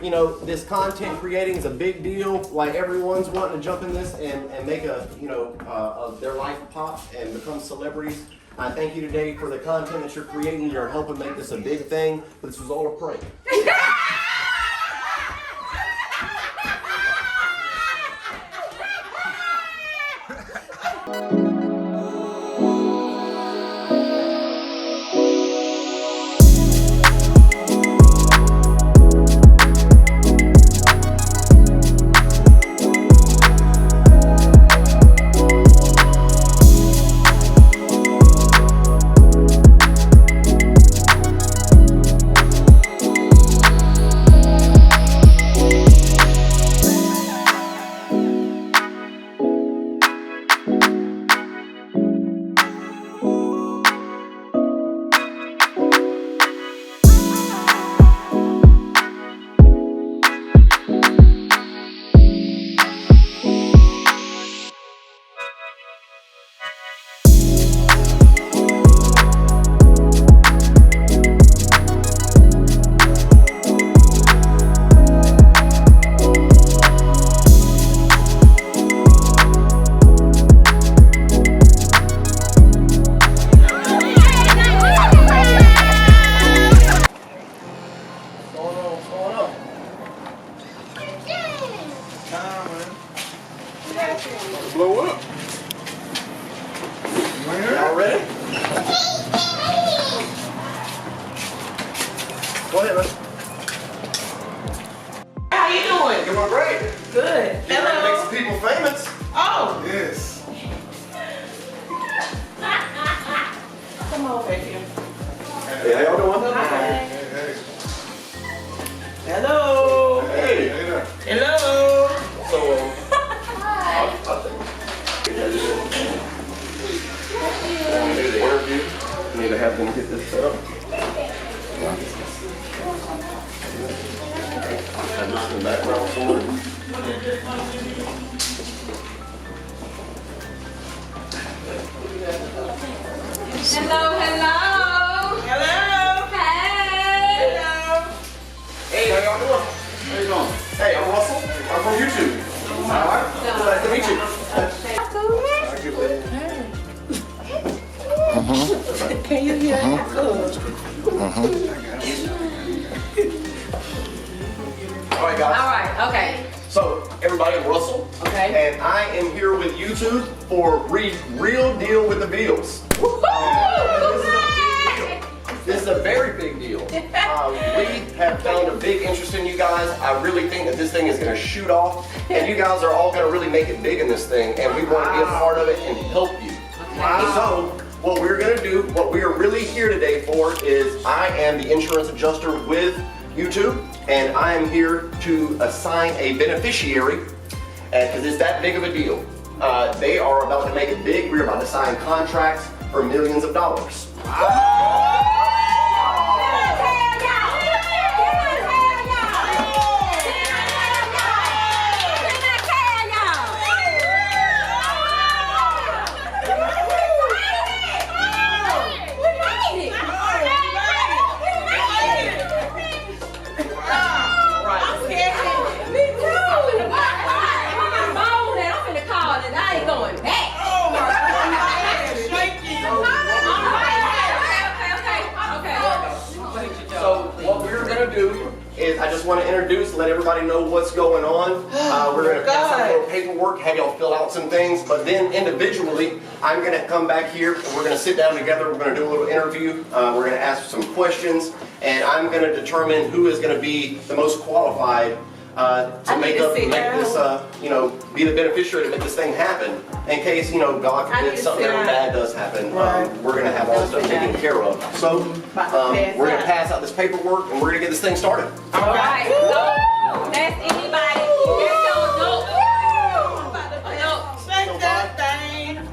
you know, this content creating is a big deal. Like everyone's wanting to jump in this and make a, you know, their life pop and become celebrities. I thank you today for the content that you're creating. You're helping make this a big thing. But this was all a prank. Blow up. Y'all ready? Go ahead, man. How you doing? Doing great. Good. You ready to make some people famous? Oh. Yes. Come on, baby. Hey, how y'all doing? Hi. Hey. Hello. Hey. Hey there. Hello. So, I'll take when we do the interview, we need to have them get this set up. I'm just in the background somewhere. Hello, hello. Hello. Hey. Hello. Hey, how y'all doing? How you doing? Hey, I'm Russell. I'm from YouTube. Alright, nice to meet you. Can you hear me? Alright, guys. All right, okay. So, everybody, I'm Russell. Okay. And I am here with YouTube for Real Deal with the Veals. This is a very big deal. We have found a big interest in you guys. I really think that this thing is going to shoot off, and you guys are all going to really make it big in this thing, and we want to be a part of it and help you. So, what we're going to do, what we are really here today for is I am the insurance adjuster with YouTube, and I am here to assign a beneficiary, because it's that big of a deal. They are about to make it big. We're about to sign contracts for millions of dollars. I just want to introduce, let everybody know what's going on. We're going to pass out a little paperwork, have y'all fill out some things, but then individually, I'm going to come back here and we're going to sit down together. We're going to do a little interview. We're going to ask some questions, and I'm going to determine who is going to be the most qualified to make this, you know, be the beneficiary to make this thing happen. In case, you know, God forbid something ever bad does happen, we're going to have all this stuff taken care of. So, we're going to pass out this paperwork and we're going to get this thing started. All right, so that's anybody.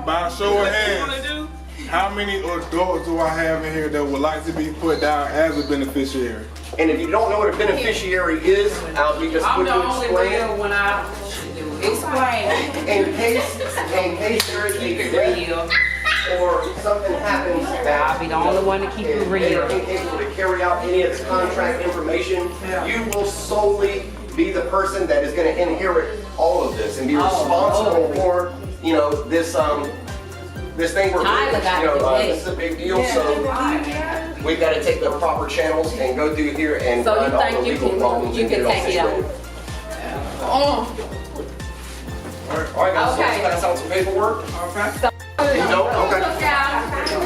By a show of hands, how many adults do I have in here that would like to be put down as a beneficiary? And if you don't know what a beneficiary is, I'll be just quick to explain. Explain. In case there is a death, or something happens that I'll be the only one to keep it real. they are incapable to carry out any of this contract information, you will solely be the person that is going to inherit all of this and be responsible for, you know, this this thing we're doing. This is a big deal, so we've got to take the proper channels and go through here and So you find all the think legal problems you and get can it all take it situated. Oh. All right, guys, so Okay. let's pass out some paperwork. Okay. You know? Okay.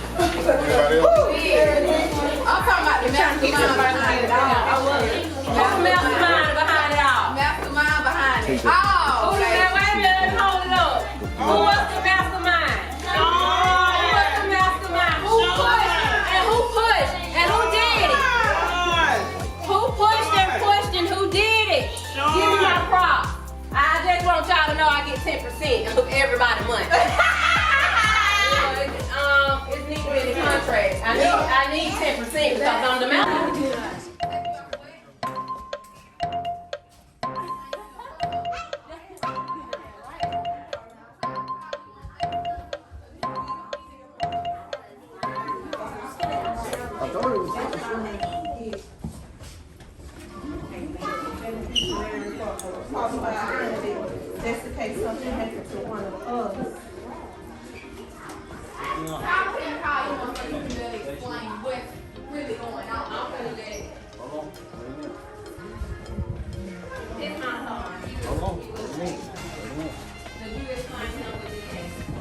Anybody else? I'm talking about the mastermind behind it all. Who's the mastermind behind it all? Mastermind behind it Who's all. the mastermind? Hold it up. Who was the mastermind? Who was the mastermind? Who pushed and who pushed and who did it? Who pushed and who did it? Give me my props. I just want y'all to know I get 10% of everybody's money. It's needed in the contract. I need 10% because I'm the mastermind. Just in case something happens to one of us.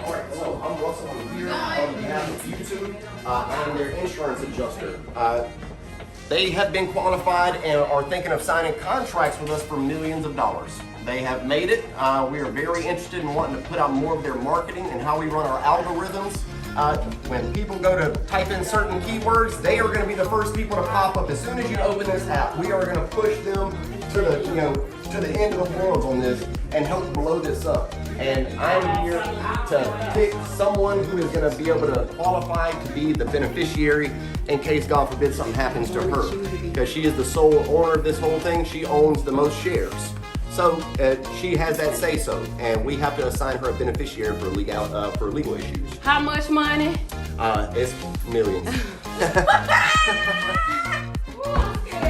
All right, so I'm Russell. I'm here on behalf of YouTube. I'm their insurance adjuster. They have been qualified and are thinking of signing contracts with us for millions of dollars. They have made it. We are very interested in wanting to put out more of their marketing and how we run our algorithms. When people go to type in certain keywords, they are going to be the first people to pop up as soon as you open this app. We are going to push them to the, to the end of the world on this and help blow this up. And I'm here to pick someone who is going to be able to qualify to be the beneficiary in case, God forbid, something happens to her. Because she is the sole owner of this whole thing. She owns the most shares. So she has that say-so, and we have to assign her a beneficiary for legal issues. How much money? It's millions.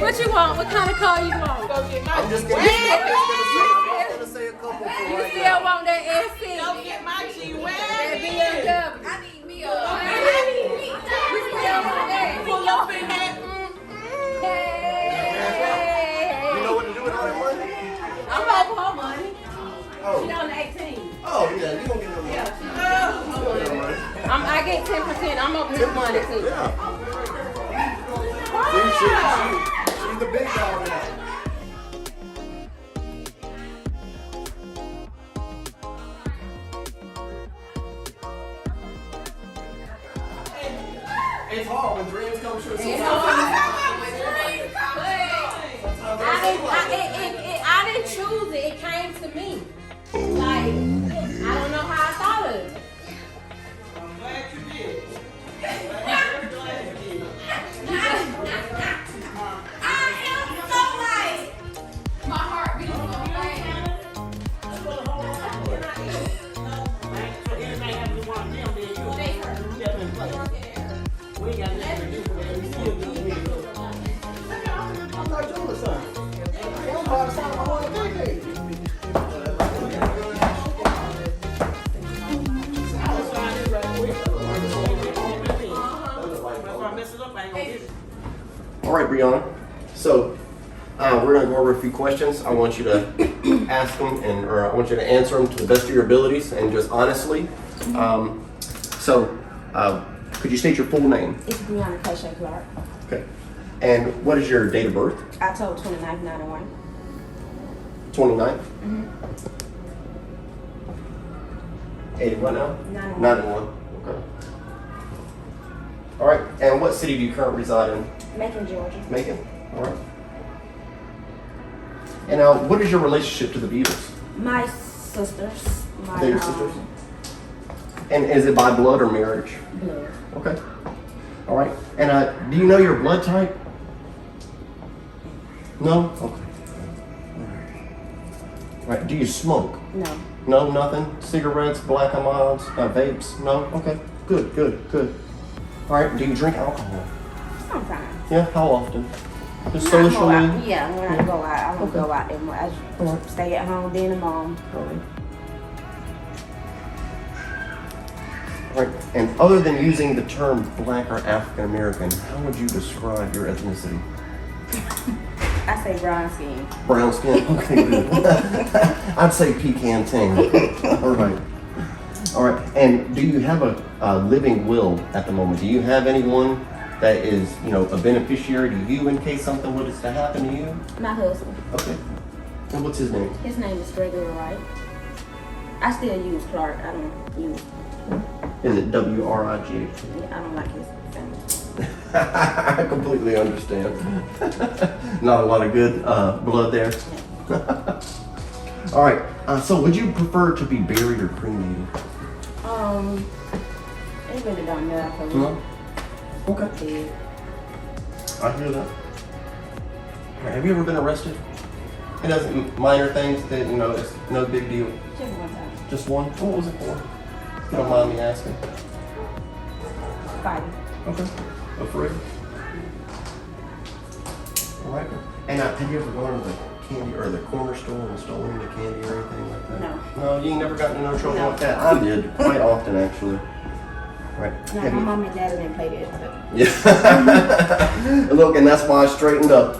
What you want? What kind of car you want? I'm just gonna say a couple for You right still now. want that SC? Don't get my G-Wagon. That BMW? I need me a. You still want that? Pull your big hat. You know what to do with all that money? I'm over her money. She Oh, on the 18. oh yeah, you gonna get no money. I get 10%. I'm over his money too. Yeah. She's the big dog now. It's hard when dreams come true. I didn't choose it. It came to me. Like, I don't know how I thought of it. I'm glad you did. I am so nice. My heart beats so All right, Brianna. So we're going to go over a few questions. I want you to ask them, or I want you to answer them to the best of your abilities and just honestly. Could you state your full name? It's Brianna Clark. Okay. And what is your date of birth? October 29th, 91. 29? Mm-hmm. 81 now? 91. 91. Okay. All right. And what city do you currently reside in? Macon, Georgia. Macon. All right. And now, what is your relationship to the Veals? My sisters. They're your sisters? And is it by blood or marriage? Blood. Okay. All right. And do you know your blood type? No? Okay. Right. Do you smoke? No. No, nothing? Cigarettes, black and milds, vapes? No? Okay. Good. All right. Do you drink alcohol? Sometimes. Yeah. How often? Just When I go socially? out- Yeah, when I go out, I don't go out there much. I just stay at home, being a mom. All right. And other than using the term black or African American, how would you describe your ethnicity? I say brown skin. Brown skin? Okay, good. I'd say pecan tan. All right. And do you have a living will at the moment? Do you have anyone that is, a beneficiary to you in case something was to happen to you? My husband. Okay. And what's his name? His name is Gregory Wright. I still use Clark. I don't use. Is it W-R-I-G? I don't like his family. I completely understand. Not a lot of good blood there. All right. So would you prefer to be buried or cremated? It really don't matter for me. No? Okay. I hear that. All right, have you ever been arrested? It doesn't, minor things that, it's no big deal. Just one time. Just one? What was it for? If you don't mind me asking. Fighting. Okay. Afraid? All right. And have you ever gone to the candy or the corner store and stolen any candy or anything like that? No. No, you ain't never gotten in no trouble No. with that? I did, quite often actually. Right. No, Have my you- mom and dad didn't play that. But Yeah. Look, and that's why I straightened up.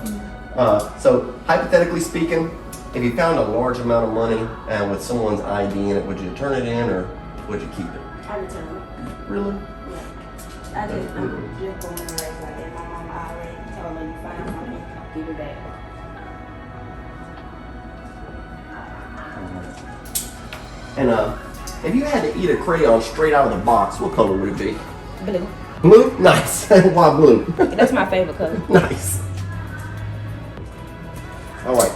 So, hypothetically speaking, if you found a large amount of money and with someone's ID in it, would you turn it in or would you keep it? I returned it. Really? Yeah. I'm just going to raise like that. My mom already told me, you find something, give it back. And if you had to eat a crayon straight out of the box, what color would it be? Blue. Blue? Nice. Why blue? That's my favorite color. Nice. All right.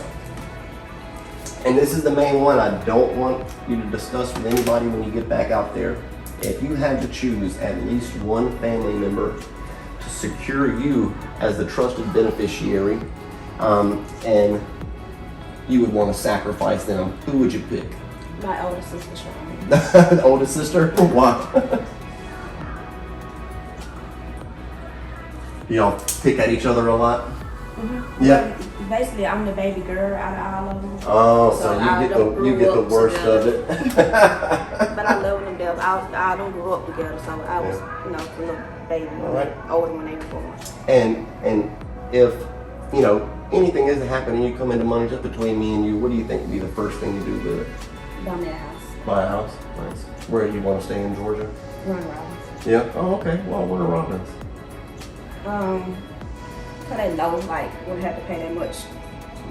And this is the main one I don't want you to discuss with anybody when you get back out there. If you had to choose at least one family member to secure you as the trusted beneficiary, and you would want to sacrifice them, who would you pick? My older sister, Trunnion. The oldest sister? Why? Y'all pick at each other a lot? Mm-hmm. Yeah. Basically, I'm the baby girl out of all of them. Oh, so So you I get don't the grow up worst of it. But I love them together. I don't grow up together, so I was, the little baby, All right. older when they were born. And if anything is to happen and you come into money just between me and you, what do you think would be the first thing you do with it? Down their house. Buy a house? Nice. Where do you want to stay in Georgia? Run around. Yeah. Oh, okay. Well, where are Robins? So they know, wouldn't have to pay that much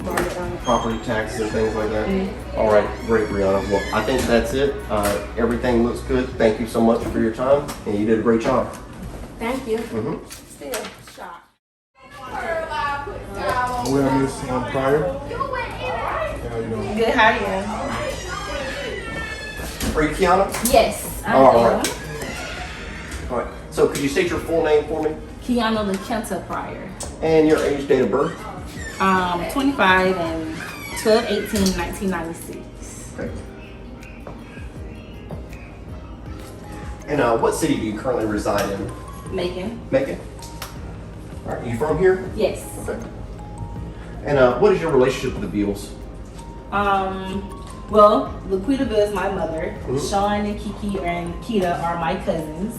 money on it. Property taxes and things like that. All right, great, Brianna. Well, I think that's it. Everything looks good. Thank you so much for your time, and you did a great job. Thank you. Mm-hmm. Still shocked. We have Miss Pryor. How you doing? Good, how are you? Are you Kiana? Yes, I All am. right. All right. So, could you state your full name for me Kiana Laquita Pryor. and your age, date of birth? 25 and 12/18/1996. Okay. And what city do you currently reside in? Macon. Macon. All right. You from here? Yes. Okay. And what is your relationship with the Veals? Well, Laquita is my mother. Mhm. Sean and Kiki and Kita are my cousins.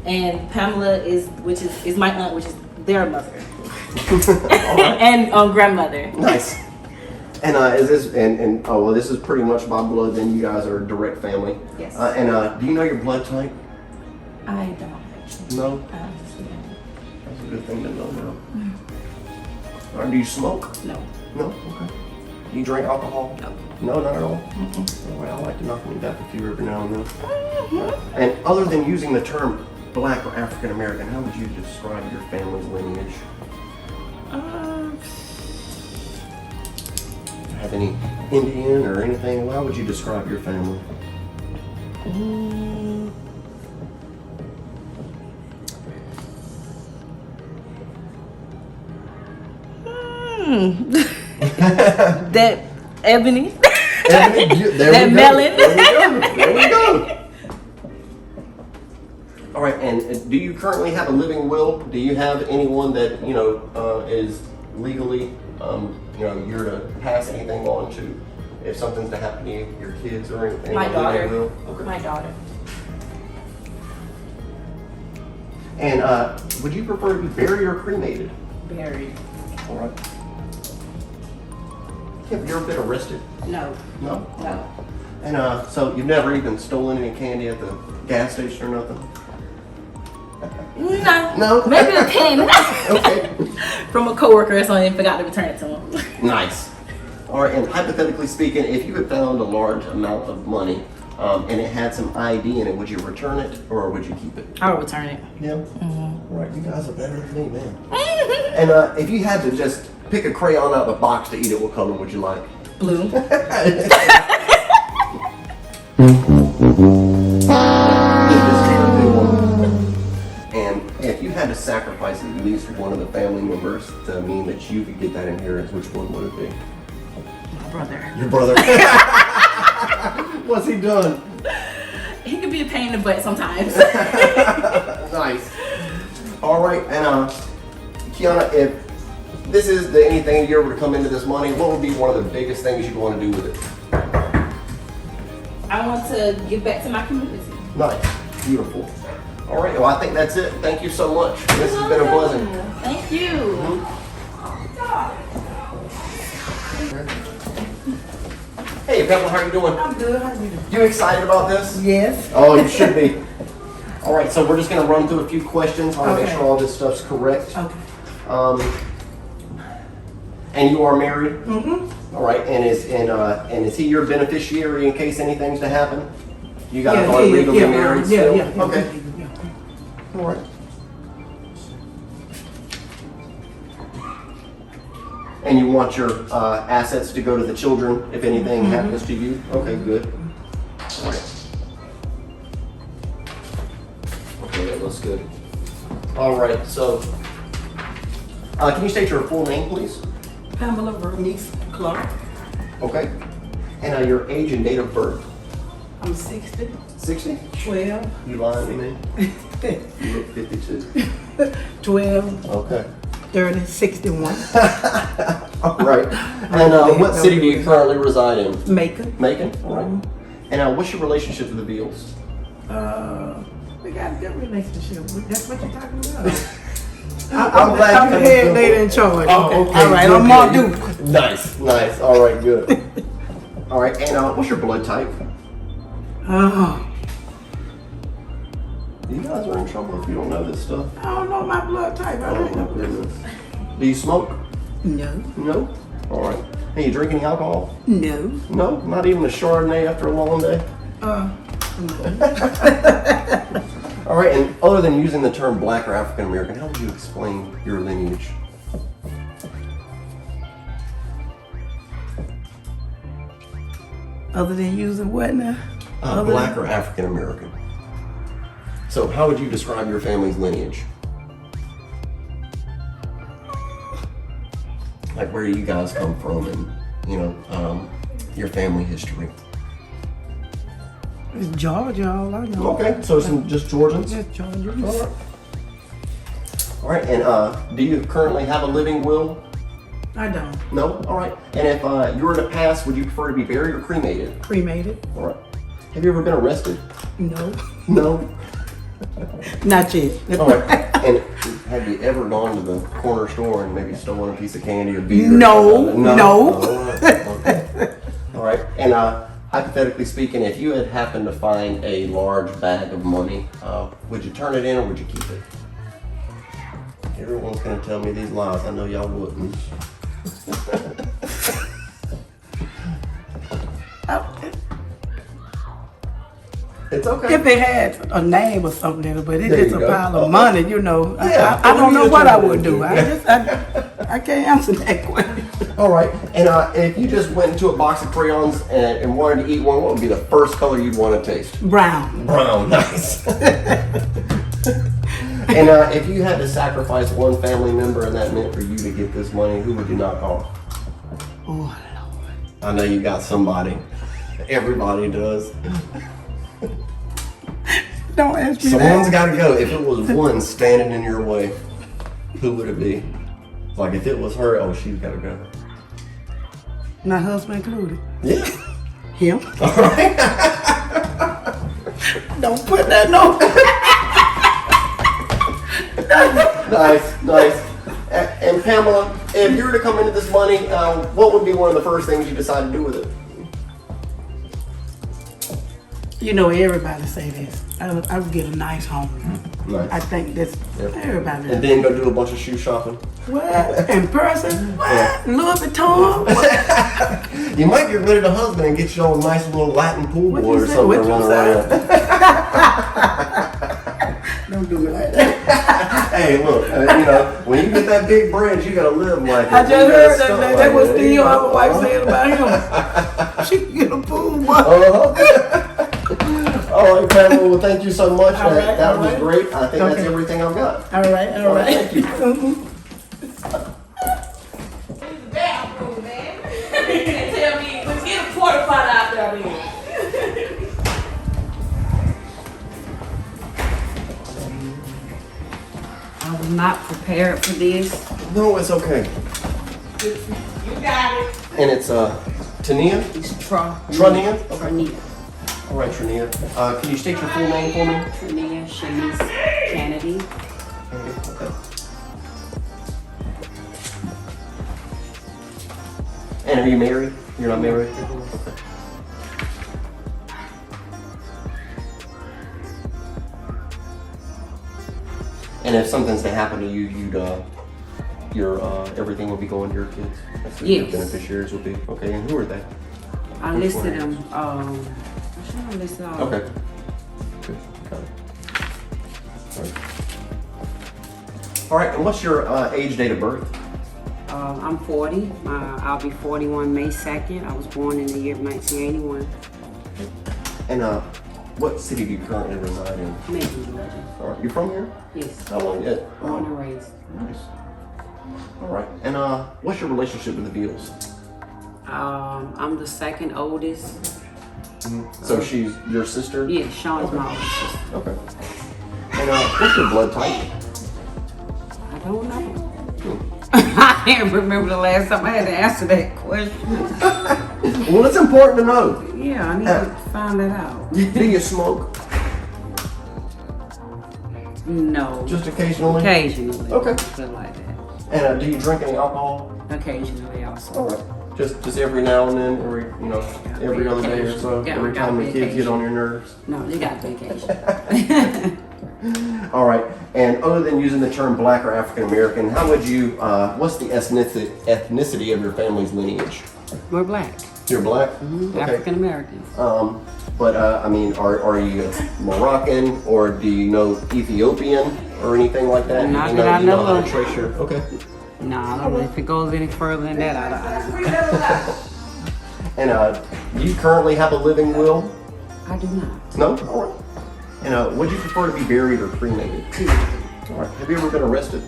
And Pamela is my aunt, which is their mother. All right. And grandmother. Nice. And is this this is pretty much by blood. Then you guys are a direct family. Yes. And do you know your blood type? I don't actually. No. Honestly, That's a good thing to know now. All right. Do you smoke? no. No. Okay. Do you drink alcohol? No. No, not at all. Well, I like to knock me back a few every now and then. And other than using the term Black or African American, how would you describe your family's lineage? Have any Indian or anything? How would you describe your family? That Ebony. That we melon. Go. There we go. All right, and do you currently have a living will? Do you have anyone that is legally, you're to pass anything on to if something's to happen to you, your kids or anything? My daughter. Will? Okay. My daughter. And would you prefer to be buried or cremated? Buried. All right. Have you ever been arrested? No. No. No. And so you've never even stolen any candy at the gas station or nothing? No. No? Maybe a pen. Okay. From a coworker or something and forgot to return it to him. Nice. All right, and hypothetically speaking, if you had found a large amount of money and it had some ID in it, would you return it or would you keep it? I would return it. Yeah? Mm-hmm. All right, you guys are better than me, man. And if you had to just pick a crayon out of the box to eat it, what color would you like? Blue. And if you had to sacrifice at least one of the family members to mean that you could get that inheritance, which one would it be? My brother. Your brother. What's he done? He can be a pain in the butt sometimes. Nice. All right, and Kiana, if this is the anything you ever to come into this money, what would be one of the biggest things you'd want to do with it? I want to give back to my community. Nice. Beautiful. All right, well, I think that's it. Thank you so much. This has been a blessing. Thank you. Hey, Pamela, how are you doing? I'm good. How are you? You excited about this? Yes. Oh, you should be. All right, so we're just going to run through a few questions. I want to make Okay. sure all this stuff's correct. Okay. And you are married? Mm-hmm. All right, and is he your beneficiary in case anything's to happen? You guys Yeah, are yeah, legally yeah, married yeah, still? yeah. Okay. Yeah. All right. And you want your assets to go to the children if anything happens to you? Okay, good. All right. Okay, that looks good. All right, so can you state your full name, please? Pamela Vernice Clark. Okay. And your age and date of birth? I'm 60. 60? 12. You lying to me? You look 52. 12. Okay. 30. 61. All right. And what city do you currently reside in? Macon. Macon? All right. And what's your relationship to the Veals? We got a good relationship. That's what you're talking about. I'm glad I'm the head lady in charge. Oh, okay. All right, Good, I'm Mark good. Duke. Nice, nice. All right, good. All right, and what's your blood type? Oh, You guys are in trouble if you don't know this stuff. I don't know my blood type. I Oh don't my know. goodness. Do you smoke? No. No. All right. Hey, you drink any alcohol? No. No, not even a Chardonnay after a long day. All right, and other than using the term Black or African American, how would you explain your lineage? Other than using what now? Black or African American. So, how would you describe your family's lineage? Like where you guys come from, and your family history. It's Georgia, all I know. Okay, so some just Georgians. Just Georgia. All right, and do you currently have a living will? I don't. No? All right. And if you were to pass, would you prefer to be buried or cremated? Cremated? All right. Have you ever been arrested? No. No? Not yet. All right. And have you ever gone to the corner store and maybe stolen a piece of candy or beer? No. No. No. All right. Okay. All right. And hypothetically speaking, if you had happened to find a large bag of money, would you turn it in or would you keep it? Everyone's going to tell me these lies. I know y'all wouldn't. It's okay. If it had a name or something in it, but it's There just you a go. pile of Okay. money, you know. Yeah, I don't know what I would do. do. I can't answer that question. All right. And if you just went into a box of crayons and wanted to eat one, what would be the first color you'd want to taste? Brown. Brown. Nice. And if you had to sacrifice one family member and that meant for you to get this money, who would you knock off? Oh, Lord. I know you got somebody. Everybody does. Don't ask me Someone's got to go. If it was one standing in your way, who would it be? Like if it was her, oh, she's got to go. My husband included. Yeah. Him. All right. Don't put that no. Nice. And Pamela, if you were to come into this money, what would be one of the first things you decide to do with it? You know, everybody say this. I would get a nice home. Nice. I think that's everybody. And then go do a bunch of shoe shopping. What? In person? What? Yeah. Louis Vuitton? What? You might get rid of the husband and get you a nice little Latin pool What boy you or say? something What you running say? around. Don't do me like that. Hey, look, you know, when you get that big bread, you gotta live like it. I just You gotta heard stunt that. like That was it. Theo, my wife said about him. She can get a pool boy. All right, Pamela, well, thank you so much. All right, That all was right. great. I think that's Okay. everything I've got. All right. Thank you. Bathroom, man. Tell me, let's get a porta pot out there, man. I was not prepared for this. No, it's okay. You got it. And it's Trunnion? It's Trunnion? Trunnion. All right, Trunnion. Can you state your full name for me? Trunnion Shanice Kennedy. Okay. And are you married? You're not married? Okay. And if something's to happen to you, your everything will be going to your kids. That's who your Yes. beneficiaries will be. Okay, and who are they? I Which listed one? them. I should listed all. Okay. Good. Got it. All right. And what's your age, date of birth? I'm 40. I'll be 41 May 2nd. I was born in the year of 1981. And what city do you currently reside in? Macon, Georgia. All right. You from here? Yes. How long yet? Born and raised. Nice. All right. And what's your relationship with the Veals? I'm the second oldest. So she's your sister? Yeah, Sean's my oldest sister. Okay. And what's your blood type? I don't know. I can't remember the last time I had to answer that question. Well, it's important to know. Yeah, I need to find that out. Do you smoke? No. Just occasionally? Occasionally. Okay. Something like that. And do you drink any alcohol? Occasionally also. All right. Just every now and then, or every other day or so. Yeah, Every I got time the kids get vacation. on your nerves. No, you got vacation. All right. And other than using the term Black or African American, how would you? What's the ethnicity of your family's lineage? We're black. You're Black. Okay. African Americans. But I mean, are you Moroccan or do you know Ethiopian or anything like that? Not you that I you know how know to of. trace your. Okay. No, I don't know if it goes any further than that. I And do you currently have a living will? do not. No? All right. And would you prefer to be buried or cremated? All right. Have you ever been arrested?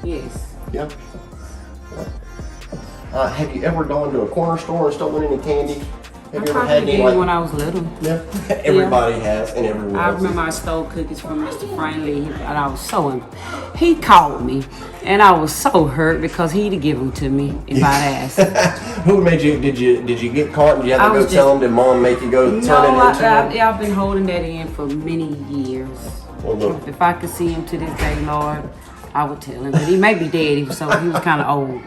Yes. Yeah. Have you ever gone to a corner store and stolen any candy? Have you ever had probably any did when I was little. Yeah. Everybody has, and everyone. I remember I stole cookies from Mr. Friendly, and I was so. He called me, and I was so hurt because he'd give them to me if I'd asked. Who made you? Did you get caught? And you had to I go was tell them? Did mom make you go turn it into? I've been holding that in for many years. Well, look. If I could see him to this day, Lord, I would tell him. But he may be dead, he was kind of old.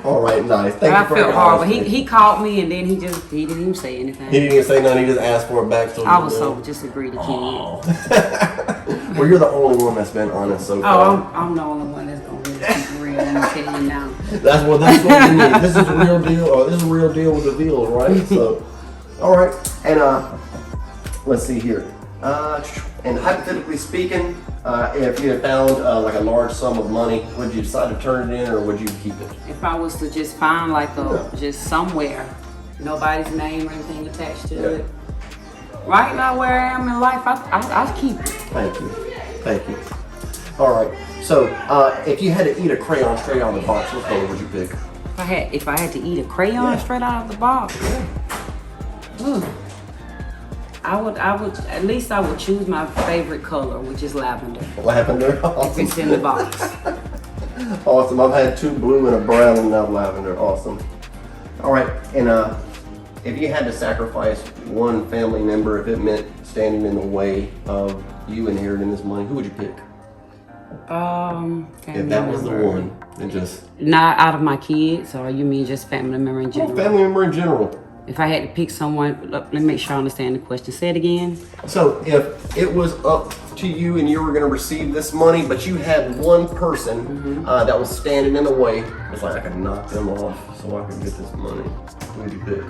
All right, nice. But Thank I you for felt your horrible. honesty. He called me, and then he didn't even say anything. He didn't even say nothing. He just asked for it back. So I was so just agreed to keep it. Well, you're the only one that's been honest so far. Oh, I'm the only one that's gonna really keep it real. I'm telling you now. That's what we need. This is a real deal. Or this is a real deal with the Veals, right? So, all right. And let's see here. And hypothetically speaking, if you had found like a large sum of money, would you decide to turn it in or would you keep it? If I was to just find like just somewhere, nobody's name or anything attached to it. Right now where I am in life, I'd keep it. Thank you. Thank you. All right. So, if you had to eat a crayon straight out of the box, what color would you pick? If I had to eat a crayon straight out of the box, I would, at least I would choose my favorite color, which is lavender. Lavender. If Awesome. it's in the box. Awesome. I've had 2 blue and a brown and now lavender. Awesome. All right. And if you had to sacrifice one family member, if it meant standing in the way of you inheriting this money, who would you pick? If that was the one, and just not out of my kids, or you mean just family member in general? family member in general. If I had to pick someone, let me make sure I understand the question. Say it again. So if it was up to you and you were going to receive this money, but you had one person that was standing in the way, it's like I could knock them off so I could get this money. Who would you pick?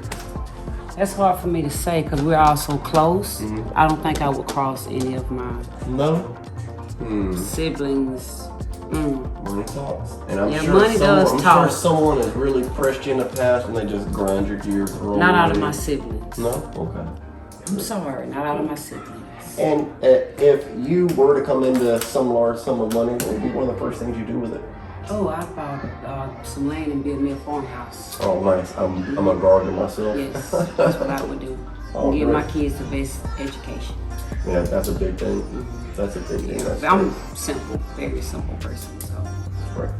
That's hard for me to say because we're all so close. I don't think I would cross any of my siblings. Money talks. And I'm Yeah, sure money does I'm talk. sure someone has really pressed you in the past and they just grind your gears the wrong Not out of way. my siblings. No? Okay. I'm sorry, not out of my siblings. And if you were to come into some large sum of money, what would be one of the first things you do with it? Oh, I bought some land and built me a farmhouse. Oh, nice. I'm a gardener myself. Yes, that's what I would do. Oh, Give great. my kids the best education. Yeah, that's a big thing. That's a big thing. That's I'm simple, very simple person, so right.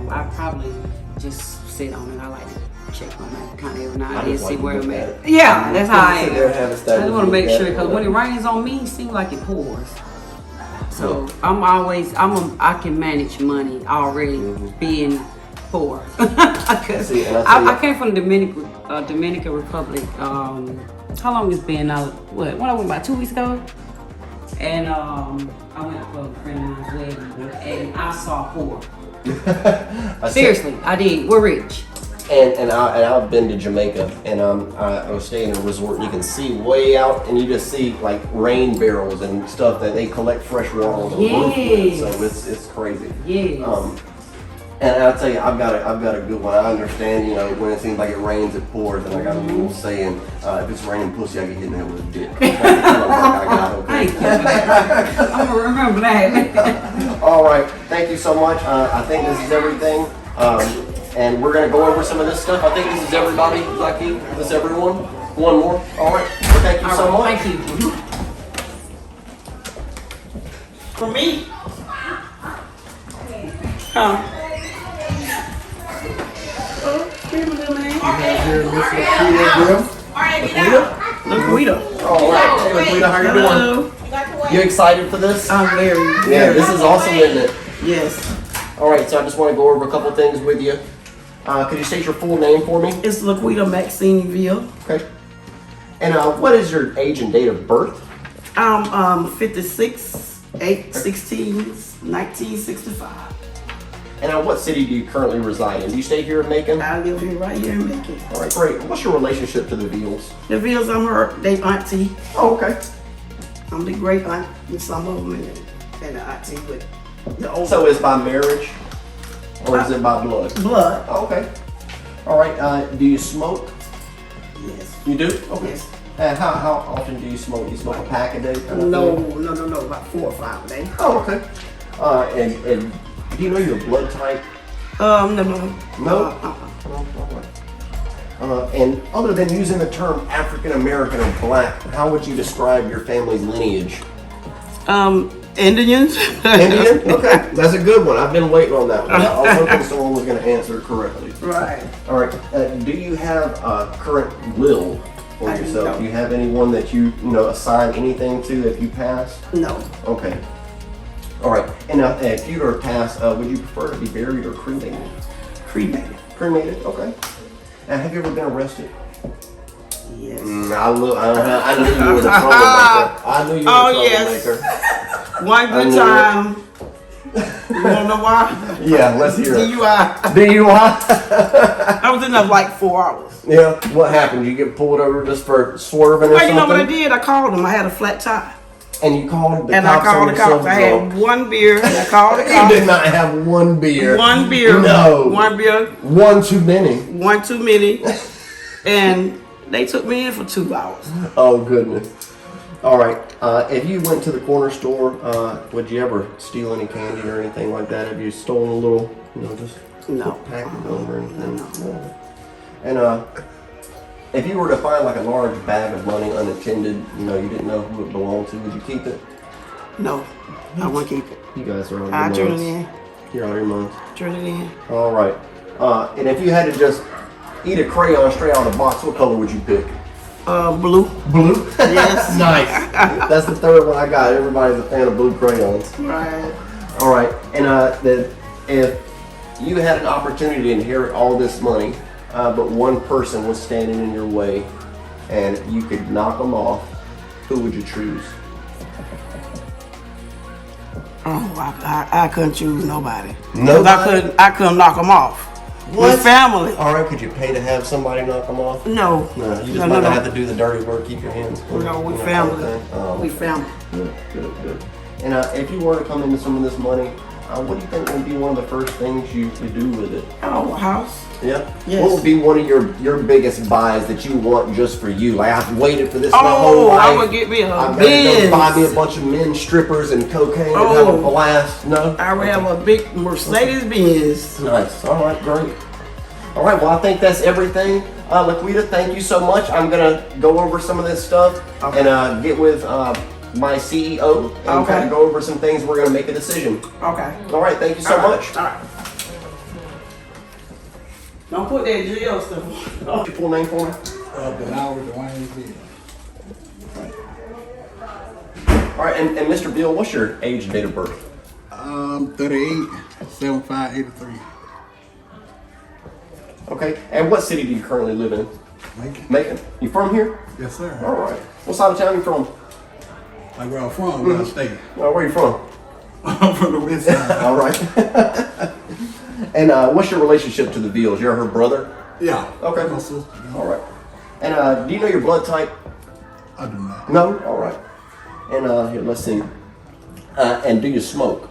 I probably just sit on it. I like to check my bank account every now I and then, just see like where to I'm look at. at it. Yeah, that's how I Sit there and have am. a I status just want to make look sure at because it. when it rains on me, it seems like it pours. So I can manage money already being poor. See, and I I came from the Dominican Republic. How long it's been now? When I went about 2 weeks ago, and I went for a friend of mine's wedding, and I saw poor. Seriously, I did. We're rich. And I've been to Jamaica, and I was staying in a resort, and you can see way out, and you just see like rain barrels and stuff that they collect fresh water on the roof with. So it's crazy. Yes. And I'll tell you, I've got a good one. I understand, when it seems like it rains, it pours, and I got a little saying, if it's raining pussy, I get hit in the head with a dick. That's the kind of work I got, okay? Thank you. I'm gonna remember that. All right, thank you so much. I think this is everything. And we're gonna go over some of this stuff. I think this is everybody, Lucky. Is this everyone? One more. All right. Well, thank you so much. Thank you. For me? Huh? Laquita. All right. Hey, Laquita, how you doing? Hello. You excited for this? I'm very. Yeah, this is awesome, isn't it? Yes. All right, so I just want to go over a couple things with you. Could you state your full name for me? It's Laquita Maxine Veals. Okay. And what is your age and date of birth? I'm 56, 8/16, 1965. And what city do you currently reside in? Do you stay here in Macon? I live here right here in Macon. All right, great. What's your relationship to the Veals? The Veals, I'm they auntie. Oh, okay. I'm the great aunt with some of them and the auntie with the old So it's by marriage, or is it by blood? blood. Oh, okay. All right. Do you smoke? Yes. You do? Okay. Yes. And how often do you smoke? You smoke a pack a day? kind of No, thing? no, about 4 or 5 a day. Oh, okay. And do you know your blood type? No. No? And other than using the term African American or black, how would you describe your family's lineage? Indians. Indian? Okay, that's a good one. I've been waiting on that one. I was hoping someone was going to answer it correctly. Right. All right. Do you have a current will for I yourself? don't. Do you have anyone that you assign anything to if you pass? No. Okay. All right. And if you were to pass, would you prefer to be buried or cremated? Cremated. Cremated. Okay. And have you ever been arrested? Yes. I knew you were the troublemaker. I knew you were the Oh, troublemaker. yes. One I good knew time. You wanna know why? Yeah, let's hear it. DUI. DUI? I was in there like 4 hours. Yeah. What happened? You get pulled over just for swerving or Well, something? you know what I did? I called them. I had a flat tire. And you called the And cops I called on the cops. yourself I had drunk? one beer. And I called the You cops. did not have one beer. One beer. No. One beer. One too many. One too many. And they took me in for 2 hours. Oh, goodness. All right. If you went to the corner store, would you ever steal any candy or anything like that? Have you stolen a little, just No. pack of them or anything? No. And If you were to find like a large bag of money unattended, you didn't know who it belonged to, would you keep it? No, I won't keep it. You guys are on your I turn minds. it in. You're on your minds. Turn it in. All right. And if you had to just eat a crayon straight out of the box, what color would you pick? Blue. Blue? Yes. Nice. That's the third one I got. Everybody's a fan of blue crayons. Right. All right. And if you had an opportunity to inherit all this money, but one person was standing in your way and you could knock them off, who would you choose? Oh, I couldn't choose nobody. Nobody? I couldn't knock them off. What? With family. All right. Could you pay to have somebody knock them off? No. No. You just might not have to do the dirty work. Keep your hands clean. No, we you know, family. kind of thing. We family. Good. And if you were to come into some of this money, what do you think would be one of the first things you could do with it? Oh, a house. Yeah? Yes. What would be one of your biggest buys that you want just for you? Like, I've waited for this my whole life. I would get me a I'm gonna go Benz. buy me a bunch of men strippers and cocaine and have a blast. No? I would have a big Mercedes Benz. Nice. All right, great. All right, well, I think that's everything. Laquita, thank you so much. I'm going to go over some of this stuff and get with my CEO and kind of go over some things. We're going to make a decision. Okay. All right, thank you so much. All right. Don't put that jail stuff on. Your full name for me? All right, and Mr. Bill, what's your age and date of birth? 38, 75, 83. Okay, and what city do you currently live in? Macon. You from here? Yes, sir. All right. What side of town you from? Like where I'm from, where I stay. Where are you from? I'm from the west side. All right. And what's your relationship to the Veals? You're her brother? Yeah. Okay. My sister. All right. And do you know your blood type? I do not. No? All right. And here, let's see. And do you smoke?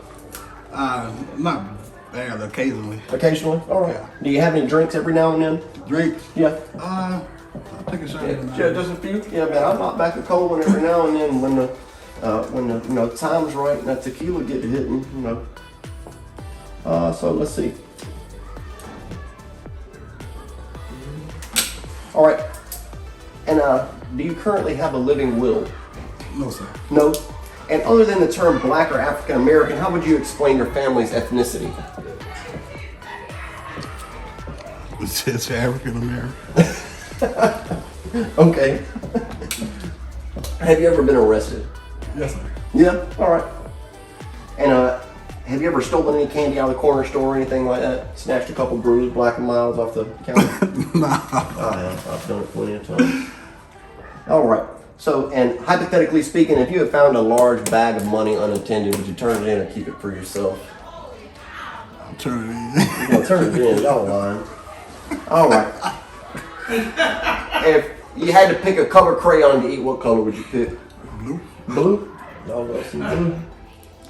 Not bad, occasionally. Occasionally? All right. Yeah. Do you have any drinks every now and then? Drinks? Yeah. I'll take a shot every now and Yeah, then. just a few. Yeah, man. I knock back a cold one every now and then when the time's right and that tequila get hitting. So let's see. All right. And do you currently have a living will? No, sir. No. And other than the term Black or African American, how would you explain your family's ethnicity? It's just African American. Okay. Have you ever been arrested? Yes, sir. Yeah. All right. And have you ever stolen any candy out of the corner store or anything like that? Snatched a couple bruised Black and Milds off the counter? Nah. I've done it plenty of times. All right. So, and hypothetically speaking, if you had found a large bag of money unattended, would you turn it in or keep it for yourself? I'll turn it in. You're gonna turn it in, y'all lying. All right. If you had to pick a color crayon to eat, what color would you pick? Blue. Blue? Y'all got some blue.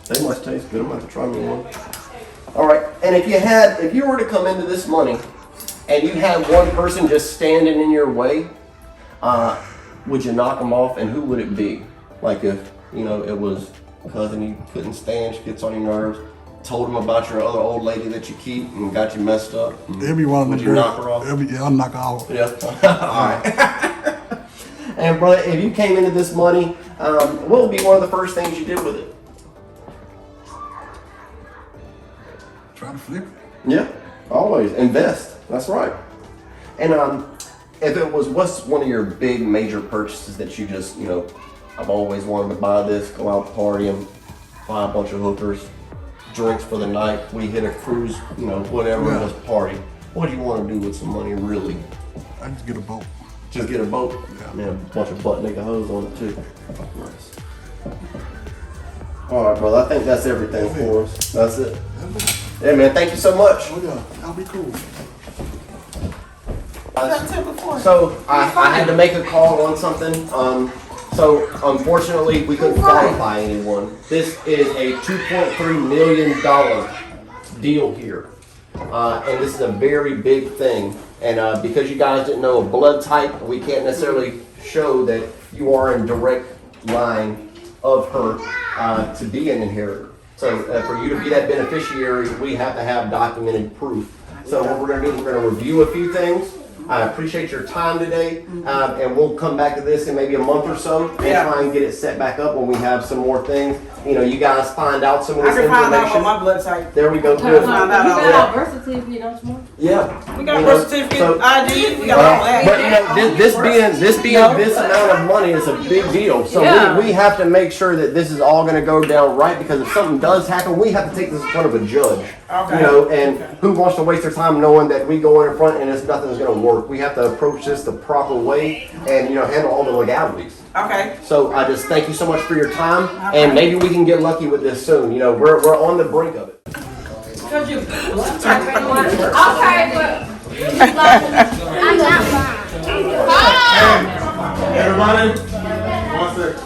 They must taste good. I'm about to try me one. All right. And if you were to come into this money, and you had one person just standing in your way, would you knock them off, and who would it be? Like if, it was a cousin you couldn't stand, she gets on your nerves, told them about your other old lady that you keep and got you messed up. It'll be one of them. Would you knock her off? Yeah, I'll knock her off. Yeah. All right. And brother, if you came into this money, what would be one of the first things you did with it? Try to flip it. Yeah, always invest. That's right. And if it was, what's one of your big major purchases that you just, I've always wanted to buy this, go out partying, buy a bunch of hookers, drinks for the night, we hit a cruise, whatever, Yeah. just party. What do you want to do with some money, really? I just get a boat. Just get a boat? Yeah. Man, a bunch of butt nigga hoes on it too. Nice. All right, brother, I think that's everything for us. That's it. Yeah, man, thank you so much. Oh yeah, that'll be cool. So I had to make a call on something. So unfortunately, we couldn't qualify anyone. This is a $2.3 million deal here, and this is a very big thing. And because you guys didn't know a blood type, we can't necessarily show that you are in direct line of her to be an inheritor. So for you to be that beneficiary, we have to have documented proof. So what we're going to do is we're going to review a few things. I appreciate your time today, and we'll come back to this in maybe a month or so and try and get it set back up when we have some more things. You know, you guys find out some of this information. I can find out what my blood type. There we go. You Good. got our birth certificate, don't you? Yeah. We got birth certificate, ID, we got all that. But you know, this being this amount of money is a big deal. So we have to make sure that this is all going to go down right, because if something does happen, we have to take this in front of a judge. Okay. You know, and who wants to waste their time knowing that we go in front and nothing's going to work? We have to approach this the proper way and, you know, handle all the legalities. Okay. So I just thank you so much for your time, and maybe we can get lucky with this soon. You know, we're on the brink of it. Okay, but I'm not Everybody, one second.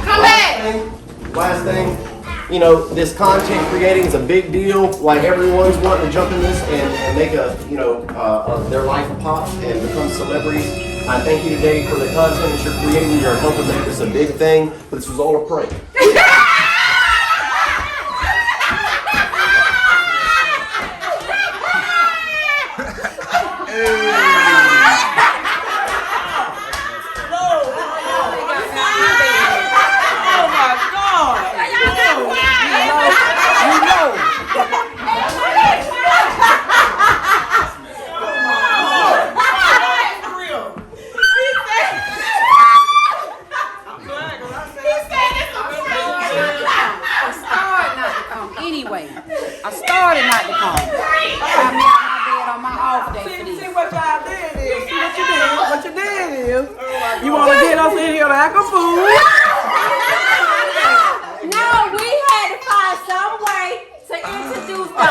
Come back. Last thing, you know, this content creating is a big deal. Like, everyone's wanting to jump in this and make their life pop and become celebrities. I thank you today for the content that you're creating. You're helping make this a big thing, but this was all a prank. I started not to come. Got me out my bed on my off day for this. See what y'all did is, see what you did. What you did is, you want to get us in here to act a fool. No, we had to find some way to introduce the